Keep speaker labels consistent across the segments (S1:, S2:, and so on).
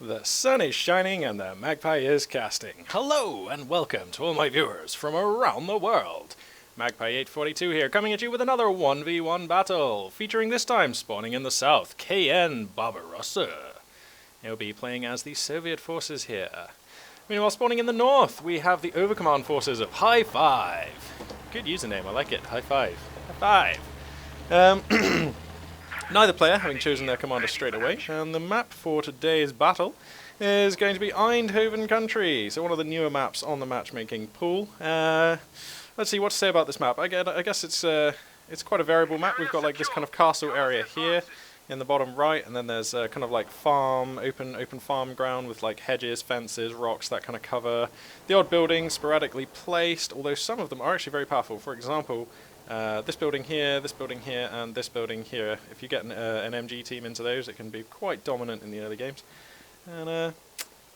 S1: The sun is shining and the magpie is casting. Hello and welcome to all my viewers from around the world. Magpie842 here, coming at you with another 1v1 battle, featuring this time spawning in the south, KN Barbarossa. He'll be playing as the Soviet forces here. Meanwhile, spawning in the north, we have the overcommand forces of HighFive. Good username, I like it. HighFive. High-five. Neither player having chosen their commander straight away, and the map for today's battle is going to be Eindhoven country, so one of the newer maps on the matchmaking pool. Let's see what to say about this map. I guess it's quite a variable map. We've got like this kind of castle area here in the bottom right, and then there's kind of like open farm ground with like hedges, fences, rocks, that kind of cover. The odd buildings sporadically placed, although some of them are actually very powerful. For example, this building here, and this building here. If you get an MG team into those, it can be quite dominant in the early games. And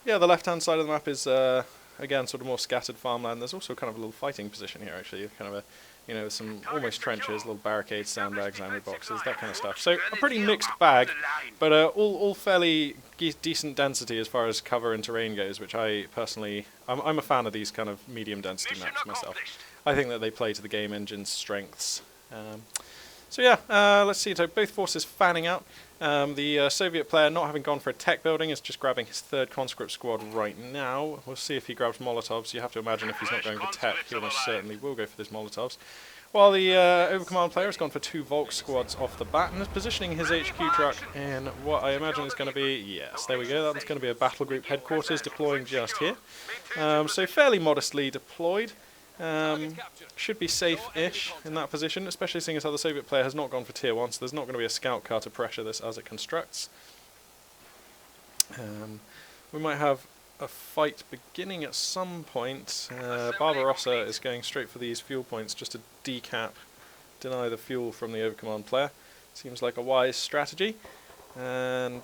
S1: yeah, the left-hand side of the map is again sort of more scattered farmland. There's also kind of a little fighting position here, actually, kind of some almost trenches, little barricades, sandbags, ammo boxes, that kind of stuff. So a pretty mixed bag, but all fairly decent density as far as cover and terrain goes, which I personally, I'm a fan of these kind of medium density maps myself. I think that they play to the game engine's strengths. So yeah, let's see. So both forces fanning out. The Soviet player, not having gone for a tech building, is just grabbing his third conscript squad right now. We'll see if he grabs Molotovs. You have to imagine if he's not going for tech, he almost certainly will go for these Molotovs. While the Overcommand player has gone for two Volk squads off the bat and is positioning his HQ truck in what I imagine is going to be, yes, there we go, that's going to be a battle group headquarters deploying just here. So fairly modestly deployed. Should be safe-ish in that position, especially seeing as how the Soviet player has not gone for tier 1, so there's not going to be a scout car to pressure this as it constructs. We might have a fight beginning at some point. Barbarossa is going straight for these fuel points just to deny the fuel from the Overcommand player. Seems like a wise strategy. And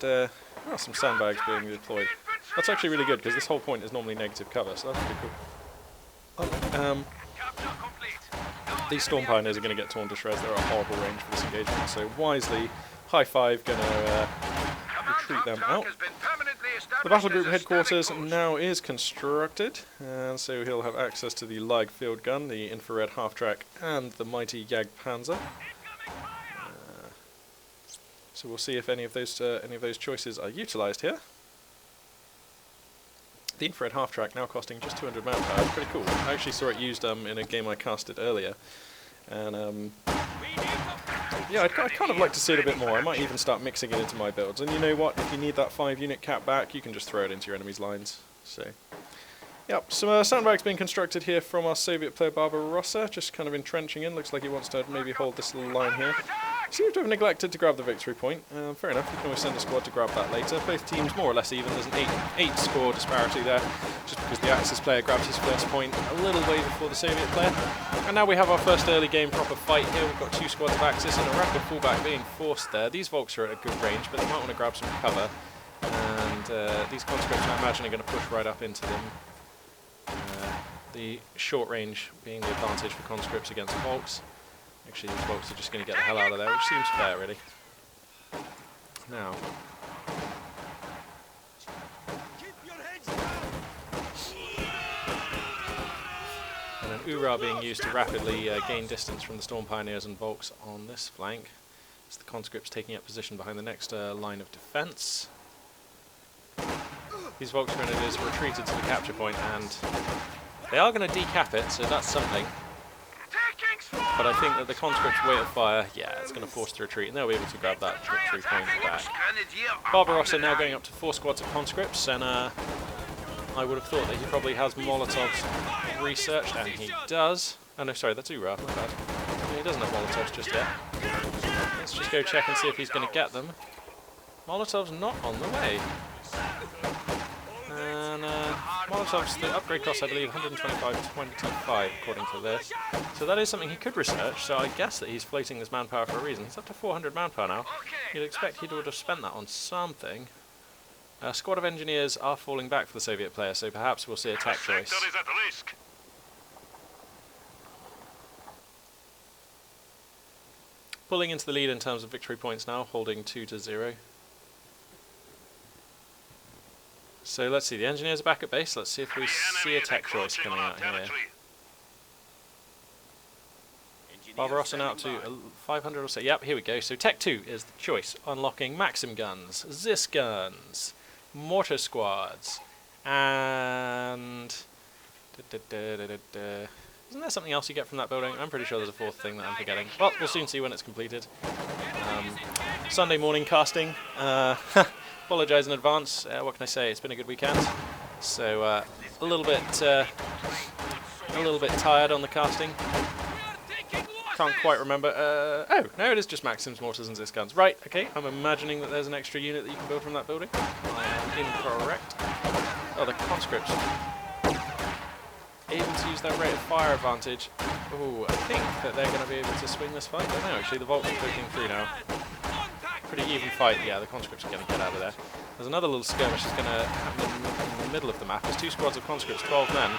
S1: some sandbags being deployed. That's actually really good, because this whole point is normally negative cover, so that's pretty cool. These Storm Pioneers are going to get torn to shreds. They're at a horrible range for this engagement, so wisely, HighFive going to retreat them out. The battle group headquarters now is constructed, and so he'll have access to the Live field gun, the infrared half-track, and the mighty Jagdpanzer. So we'll see if any of those choices are utilised here. The infrared half-track now costing just 200 manpower. Pretty cool. I actually saw it used in a game I casted earlier, and yeah, I'd kind of like to see it a bit more. I might even start mixing it into my builds. And you know what? If you need that 5-unit cap back, you can just throw it into your enemy's lines. So, yep, some sandbags being constructed here from our Soviet player Barbarossa, just kind of entrenching in. Looks like he wants to maybe hold this little line here. Seems to have neglected to grab the victory point. Fair enough, you can always send a squad to grab that later. Both teams more or less even. There's an 8 score disparity there, just because the Axis player grabs his first point a little way before the Soviet player. And now we have our first early game proper fight here. We've got 2 squads of Axis and a rapid fallback being forced there. These Volks are at a good range, but they might want to grab some cover. And these conscripts, I imagine, are going to push right up into them. The short range being the advantage for conscripts against Volks. Actually, these Volks are just going to get the hell out of there, which seems fair, really. Now, and an Ura being used to rapidly gain distance from the Storm Pioneers and Volks on this flank. As the conscripts taking up position behind the next line of defence. These Volks grenadiers retreated to the capture point, and they are going to decap it, so that's something. But I think that the conscript's rate of fire, yeah, it's going to force the retreat, and they'll be able to grab that victory point back. Barbarossa now going up to 4 squads of conscripts, and I would have thought that he probably has Molotovs researched, and he does. Oh no, sorry, that's Ura, my bad. He doesn't have Molotovs just yet. Let's just go check and see if he's going to get them. Molotovs not on the way. And Molotovs, the upgrade cost, I believe, 125.25 according to this. So that is something he could research, so I guess that he's floating this manpower for a reason. He's up to 400 manpower now. You'd expect he would have spent that on something. A squad of engineers are falling back for the Soviet player, so perhaps we'll see a tech choice. Pulling into the lead in terms of victory points now, holding 2-0. So let's see, the engineers are back at base. Let's see if we see a tech choice coming out here. Barbarossa now up to 500 or so. Yep, here we go. So Tech 2 is the choice, unlocking Maxim guns, Zis guns, mortar squads, and... Isn't there something else you get from that building? I'm pretty sure there's a fourth thing that I'm forgetting. Well, we'll soon see when it's completed. Sunday morning casting. Apologise in advance. What can I say? It's been a good weekend. So a little bit tired on the casting. Can't quite remember. Oh, no, it is just Maxim's mortars and Zis guns. Right, okay. I'm imagining that there's an extra unit that you can build from that building. I am incorrect. Oh, the conscripts. Able to use their rate of fire advantage. Oh, I think that they're going to be able to swing this fight. I don't know, actually, the Volks are poking through now. Pretty even fight. Yeah, the conscripts are going to get out of there. There's another little skirmish that's going to happen in the middle of the map. There's 2 squads of conscripts, 12 men.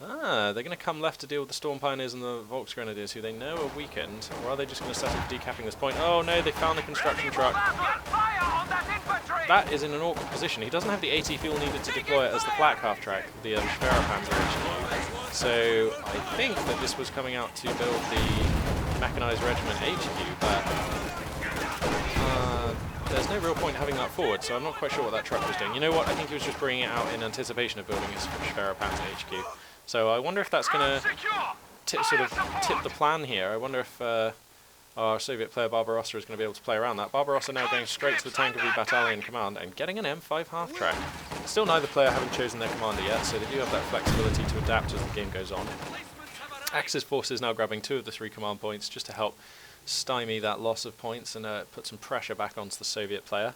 S1: Ah, they're going to come left to deal with the Storm Pioneers and the Volks Grenadiers, who they know are weakened. Or are they just going to settle for decapping this point? Oh no, they found the construction truck. That is in an awkward position. He doesn't have the AT fuel needed to deploy it as the flak half track, the Schwererpanzer originally. So I think that this was coming out to build the Mechanized Regiment HQ, but there's no real point having that forward, so I'm not quite sure what that truck was doing. You know what? I think he was just bringing it out in anticipation of building his Schwererpanzer HQ. So I wonder if that's going to sort of tip the plan here. I wonder if our Soviet player Barbarossa is going to be able to play around that. Barbarossa now going straight to the Tankovy Battalion command and getting an M5 half-track. Still neither player having chosen their commander yet, so they do have that flexibility to adapt as the game goes on. Axis forces now grabbing 2 of the 3 command points just to help stymie that loss of points and put some pressure back onto the Soviet player.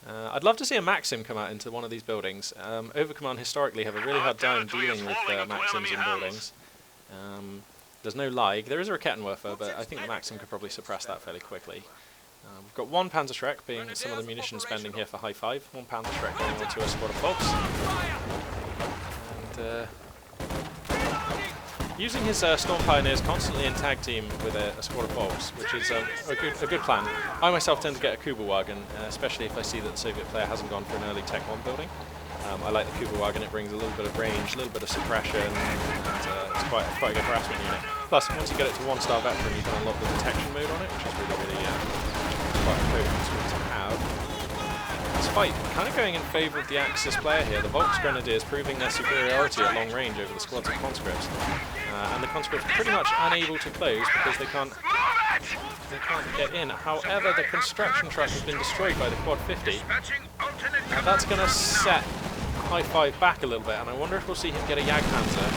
S1: I'd love to see a Maxim come out into one of these buildings. Overcommand historically have a really hard time dealing with Maxims in buildings. There's no Leig. There is a Rakettenwerfer, but I think the Maxim could probably suppress that fairly quickly. We've got 1 Panzerschreck, being some of the munition spending here for HighFive. 1 Panzerschreck going on to a squad of Volks. And using his Storm Pioneers constantly in tag team with a squad of Volks, which is a good plan. I myself tend to get a Kugelwagen, especially if I see that the Soviet player hasn't gone for an early Tech 1 building. I like the Kugelwagen. It brings a little bit of range, a little bit of suppression, and it's quite a good harassment unit. Plus, once you get it to 1-star veteran, you can unlock the detection mode on it, which is really quite a potent tool to have. Despite kind of going in favour of the Axis player here, the Volks Grenadiers proving their superiority at long range over the squads of conscripts. And the conscripts pretty much unable to close because they can't get in. However, the construction truck has been destroyed by the Quad 50. That's going to set HighFive back a little bit, and I wonder if we'll see him get a Jagdpanzer,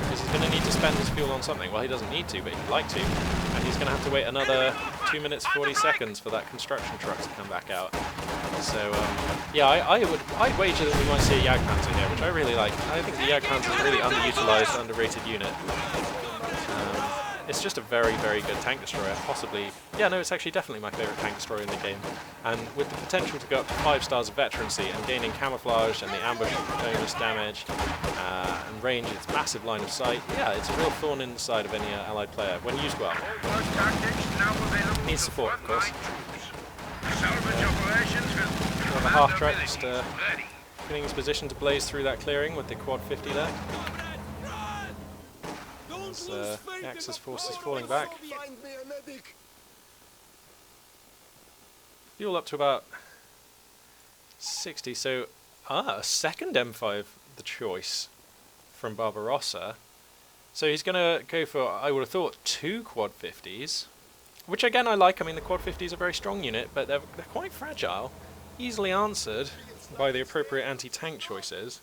S1: because he's going to need to spend his fuel on something. Well, he doesn't need to, but he'd like to, and he's going to have to wait another 2 minutes 40 seconds for that construction truck to come back out. So yeah, I'd wager that we might see a Jagdpanzer here, which I really like. I think the Jagdpanzer is a really underutilized, underrated unit. It's just a very, very good tank destroyer, possibly. Yeah, no, it's actually definitely my favourite tank destroyer in the game. And with the potential to go up to 5 stars of veterancy and gaining camouflage and the ambush bonus damage and range, its massive line of sight, yeah, it's a real thorn in the side of any allied player when used well. Needs support, of course. Another half-track just getting his position to blaze through that clearing with the Quad 50 there. The Axis forces falling back. Fuel up to about 60, so a second M5 the choice from Barbarossa. So he's going to go for, I would have thought, 2 Quad 50s, which again I like. I mean, the Quad 50 is a very strong unit, but they're quite fragile, easily answered by the appropriate anti-tank choices.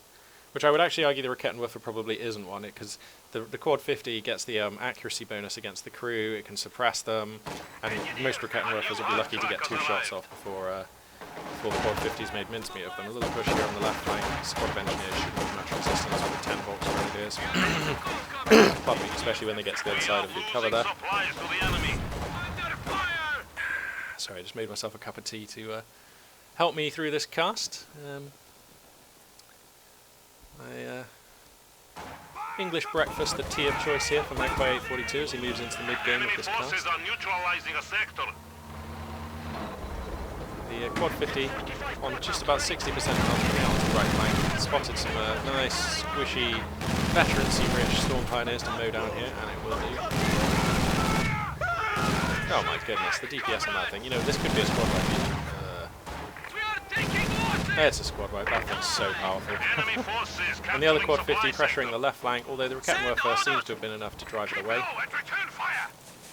S1: Which I would actually argue the Rakettenwerfer probably isn't one, because the Quad 50 gets the accuracy bonus against the crew, it can suppress them, and most Rakettenwerfers will be lucky to get 2 shots off before the Quad 50's made mincemeat of them. A little push here on the left flank, squad of engineers shouldn't have much resistance with the 10 Volks Grenadiers. Pardon me, especially when they get to the other side of the cover there. Sorry, I just made myself a cup of tea to help me through this cast. English breakfast, the tea of choice here for Magpie 842 as he moves into the mid-game of this cast. The quad 50 on just about 60% health coming out onto the right flank. Spotted some nice, squishy, veterancy-rich Storm Pioneers to mow down here, and it will do. Oh my goodness, the DPS on that thing. You know, this could be a squad wipe. It's a squad wipe, that thing's so powerful. And the other quad 50 pressuring the left flank, although the Rakettenwerfer seems to have been enough to drive it away.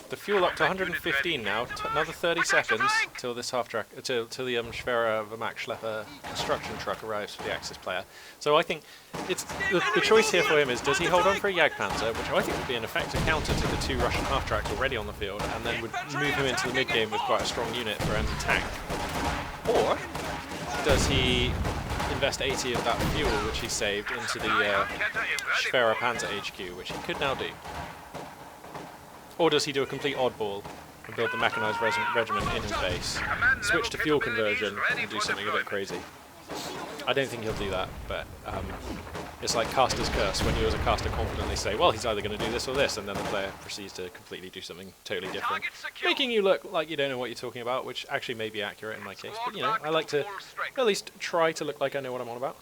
S1: The fuel up to 115 now, another 30 seconds till this half-track, till the Schwere Vermacht Schlepper construction truck arrives for the Axis player. So I think it's the choice here for him is, does he hold on for a Jagdpanzer, which I think would be an effective counter to the 2 Russian half-tracks already on the field, and then would move him into the mid-game with quite a strong unit for anti-tank. Or does he invest 80 of that fuel which he saved into the Schwere Panzer HQ, which he could now do? Or does he do a complete oddball and build the mechanised regiment in his base, switch to fuel conversion and do something a bit crazy? I don't think he'll do that, but it's like caster's curse, when you as a caster confidently say, well, he's either going to do this or this, and then the player proceeds to completely do something totally different, making you look like you don't know what you're talking about, which actually may be accurate in my case, but you know, I like to at least try to look like I know what I'm on about.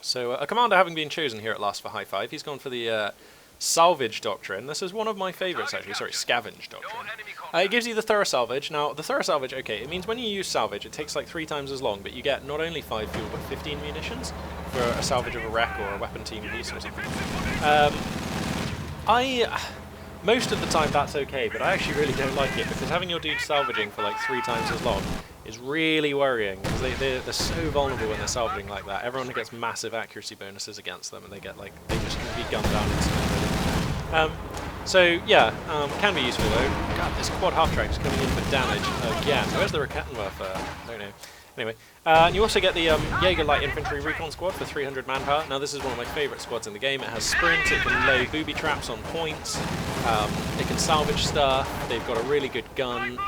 S1: So a commander having been chosen here at last for HighFive, he's gone for the salvage doctrine. This is one of my favourites actually, sorry, scavenge doctrine. It gives you the thorough salvage. Now, the thorough salvage, okay, it means when you use salvage, it takes like 3 times as long, but you get not only 5 fuel, but 15 munitions for a salvage of a wreck or a weapon team piece or something. Most of the time that's okay, but I actually really don't like it, because having your dude salvaging for like 3 times as long is really worrying, because they're so vulnerable when they're salvaging like that. Everyone gets massive accuracy bonuses against them, and they get like, they just can be gunned down instantly. So yeah, can be useful though. God, this quad half-track is coming in for damage again. Where's the Rakettenwerfer? I don't know. Anyway, and you also get the Jaeger Light Infantry Recon Squad for 300 manpower. Now this is one of my favourite squads in the game. It has sprint, it can lay booby traps on points, it can salvage stuff, they've got a really good gun,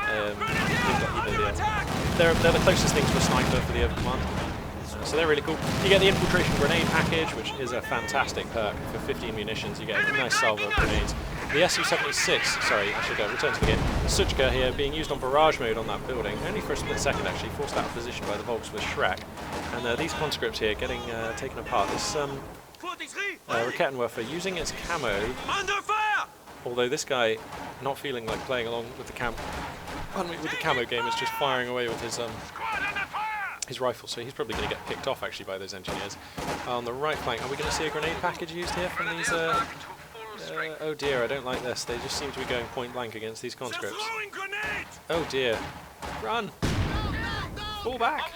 S1: they're the closest thing to a sniper for the overcommand. So they're really cool. You get the infiltration grenade package, which is a fantastic perk. For 15 munitions, you get a nice salvo of grenades. The Su-76, sorry, I should return to the game. Suchka here being used on barrage mode on that building, only for a split second actually, forced out of position by the Volks with Shrek. And these conscripts here getting taken apart. This Rakettenwerfer using its camo, although this guy not feeling like playing along with the camo game, is just firing away with his rifle, so he's probably going to get picked off actually by those engineers. On the right flank, are we going to see a grenade package used here from these? Oh dear, I don't like this. They just seem to be going point blank against these conscripts. Oh dear. Run! Fall back!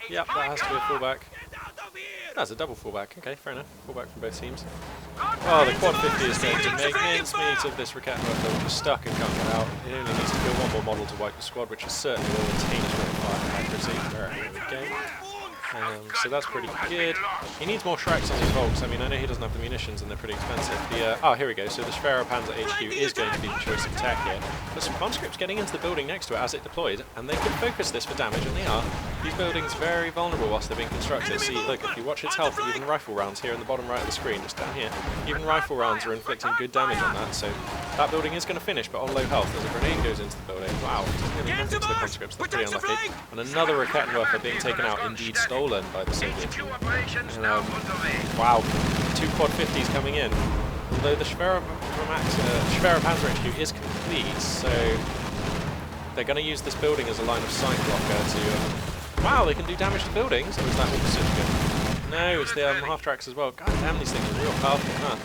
S1: Yep, that has to be a fallback. That's a double fallback. Okay, fair enough. Fallback from both teams. Oh, the quad 50 is going to make mincemeat of this Rakettenwerfer, which is stuck and can't get out. It only needs to kill 1 more model to wipe the squad, which is certainly will retain its rate of fire accuracy. There we go. So that's pretty good. He needs more Shreks on his Volks. I mean, I know he doesn't have the munitions and they're pretty expensive. Oh, here we go. So the Schwere Panzer HQ is going to be the choice of attack here. But some conscripts getting into the building next to it as it deployed, and they can focus this for damage, and they are. These buildings very vulnerable whilst they're being constructed. See, look, if you watch its health, even rifle rounds here in the bottom right of the screen, just down here, even rifle rounds are inflicting good damage on that. So that building is going to finish, but on low health as a grenade goes into the building. Wow, nearly nothing to the conscripts. That's pretty unlucky. And another Rakettenwerfer being taken out, indeed stolen by the Soviets. Wow, 2 quad 50s coming in. Although the Schwere Panzer HQ is complete, so they're going to use this building as a line of sight blocker to... wow, they can do damage to buildings. Or is that what the Suchka? No, it's the half-tracks as well. God damn, these things are real powerful, huh?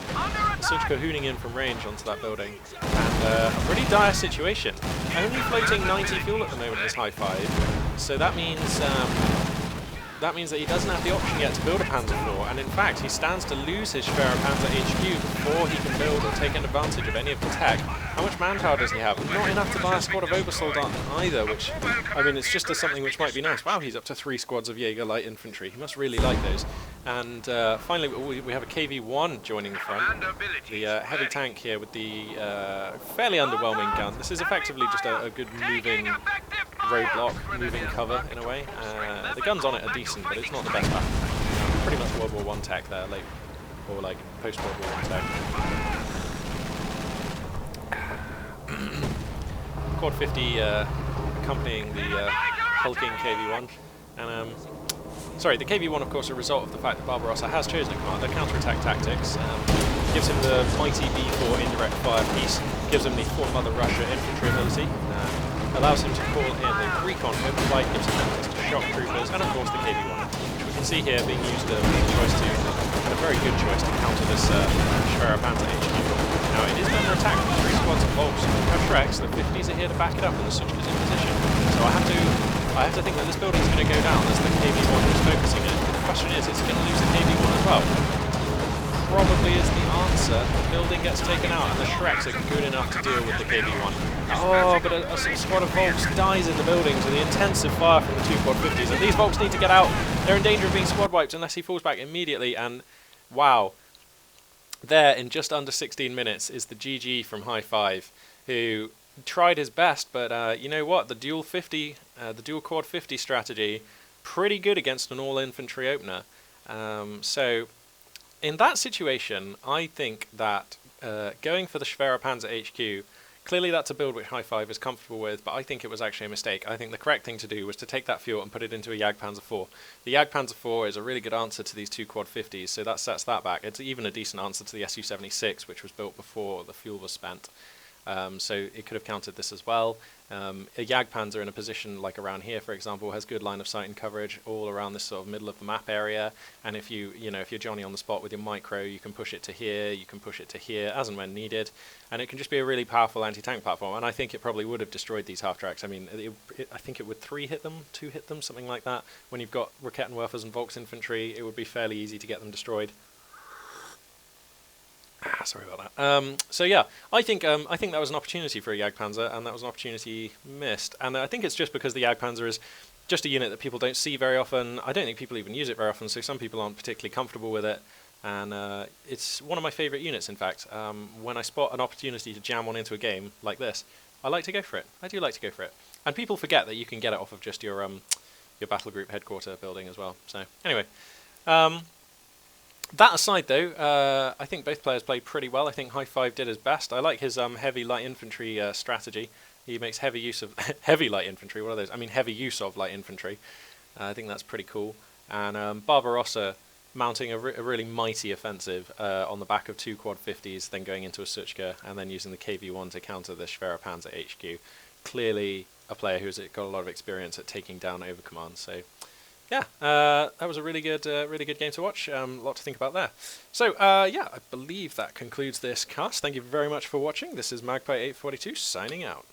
S1: The Suchka hooning in from range onto that building. And a pretty dire situation. Only floating 90 fuel at the moment is HighFive, so that means... that means that he doesn't have the option yet to build a Panzer IV, and in fact he stands to lose his Schwere Panzer HQ before he can build or take advantage of any of the tech. How much manpower does he have? Not enough to buy a squad of Obersoldaten either, which, I mean, it's just something which might be nice. Wow, he's up to 3 squads of Jaeger Light Infantry. He must really like those. And finally we have a KV-1 joining the front. The heavy tank here with the fairly underwhelming gun. This is effectively just a good moving roadblock, moving cover in a way. The guns on it are decent, but it's not the best weapon. Pretty much World War I tech there, or like post-World War I tech. quad 50 accompanying the hulking KV1, and sorry, the KV1 of course a result of the fact that Barbarossa has chosen a commander, counter-attack tactics, gives him the mighty B4 indirect fire piece, gives him the 4 Mother Russia infantry ability, allows him to call in the recon overflight, gives him access to shock troopers, and of course the KV1, which we can see here being used as a very good choice to counter this Schwerer Panzer HQ. Now it is under attack from 3 squads of Volks and Shreks. The 50s are here to back it up, and the Suchka's in position. So I have to think that this building's going to go down as the KV1 is focusing it. The question is it going to lose the KV1 as well? Probably is the answer. The building gets taken out, and the Shreks are good enough to deal with the KV1. Oh, but a squad of Volks dies in the building to the intensive fire from the 2 quad 50s, and these Volks need to get out. They're in danger of being squad wiped unless he falls back immediately, and wow. There, in just under 16 minutes, is the GG from HighFive, who tried his best, but you know what? The dual quad 50 strategy, pretty good against an all-infantry opener. So, in that situation, I think that going for the Schwerer Panzer HQ, clearly that's a build which HighFive is comfortable with, but I think it was actually a mistake. I think the correct thing to do was to take that fuel and put it into a Jagdpanzer 4. The Jagdpanzer 4 is a really good answer to these 2 quad 50s, so that sets that back. It's even a decent answer to the Su-76, which was built before the fuel was spent. So it could have countered this as well. A Jagdpanzer in a position like around here, for example, has good line of sight and coverage all around this sort of middle of the map area. And if if you're Johnny on the spot with your micro, you can push it to here, you can push it to here, as and when needed. And it can just be a really powerful anti-tank platform. And I think it probably would have destroyed these half-tracks. I mean, I think it would 3 hit them, 2 hit them, something like that. When you've got Rakettenwerfers and Volks infantry, it would be fairly easy to get them destroyed. Sorry about that. So yeah, I think that was an opportunity for a Jagdpanzer, and that was an opportunity missed. And I think it's just because the Jagdpanzer is just a unit that people don't see very often. I don't think people even use it very often, so some people aren't particularly comfortable with it. And it's one of my favourite units, in fact. When I spot an opportunity to jam one into a game like this, I like to go for it. I do like to go for it. And people forget that you can get it off of just your battle group headquarter building as well. So anyway. That aside, though, I think both players played pretty well. I think HighFive did his best. I like his heavy light infantry strategy. He makes heavy use of heavy light infantry. What are those? I mean, heavy use of light infantry. I think that's pretty cool. And Barbarossa mounting a really mighty offensive on the back of 2 quad 50s, then going into a Suchka, and then using the KV1 to counter the Schwerer Panzer HQ. Clearly, a player who's got a lot of experience at taking down overcommand. So. Yeah, that was a really good game to watch. A lot to think about there. So, yeah, I believe that concludes this cast. Thank you very much for watching. This is Magpie842 signing out.